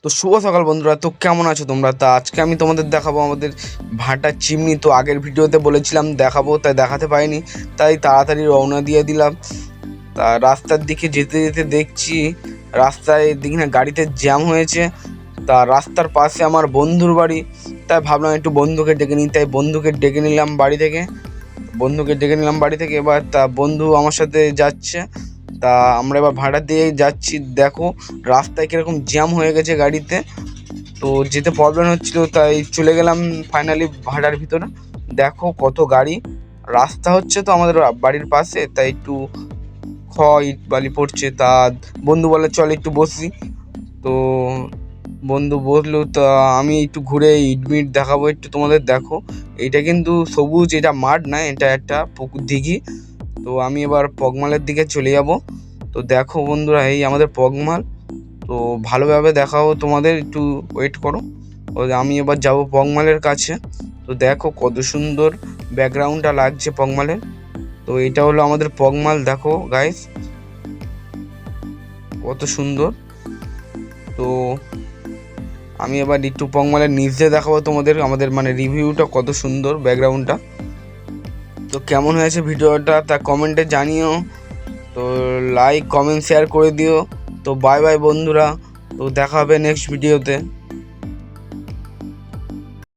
তো শুভ সকাল বন্ধুরা। তো কেমন আছো তোমরা? তা আজকে আমি তোমাদের দেখাবো আমাদের ভাটার চিমনি। তো আগের ভিডিওতে বলেছিলাম দেখাবো, তাই দেখাতে পারিনি, তাই তাড়াতাড়ি রওনা দিয়ে দিলাম। তা রাস্তার দিকে যেতে যেতে দেখছি রাস্তায় দিকে না গাড়িতে জ্যাম হয়েছে। তা রাস্তার পাশে আমার বন্ধুর বাড়ি, তাই ভাবলাম একটু বন্ধুকে ডেকে নিই, তাই বন্ধুকে ডেকে নিলাম বাড়ি থেকে। এবার তা বন্ধু আমার সাথে যাচ্ছে। তা আমরা এবার ভাড়া দিয়ে যাচ্ছি। দেখো রাস্তায় কীরকম জ্যাম হয়ে গেছে গাড়িতে, তো যেতে প্রবলেম হচ্ছিলো, তাই চলে গেলাম ফাইনালি ভাড়ার ভিতরে। দেখো কত গাড়ি, রাস্তা হচ্ছে তো আমাদের বাড়ির পাশে, তাই একটু ইট বালি পড়ছে। তা বন্ধু বলে চল একটু বসি। তো বন্ধু বসলো, তা আমি একটু ঘুরে ইটমিট দেখাবো একটু তোমাদের। দেখো এইটা কিন্তু সবুজ, এটা মাঠ না, এটা একটা পুকুর দিঘি। তো আমি এবার পগমালের দিকে চলে যাব। তো দেখো বন্ধুরা, এই আমাদের পগমাল। তো ভালোভাবে দেখাবো তোমাদের, একটু ওয়েট করো। আমি এবার যাব পগমালের কাছে। তো দেখো কত সুন্দর ব্যাকগ্রাউন্ডটা লাগছে পগমালের। তো এটা হলো আমাদের পগমাল, দেখো গাইস কত সুন্দর। তো আমি এবার একটু পগমালের নিচে দেখাবো তোমাদের, আমাদের মানে রিভিউটা কত সুন্দর ব্যাকগ্রাউন্ডটা। তো কেমন হয়েছে ভিডিওটা তা কমেন্টে জানিও। তো লাইক কমেন্ট শেয়ার করে দিও। তো বাই বাই বন্ধুরা, তো দেখা হবে নেক্সট ভিডিওতে।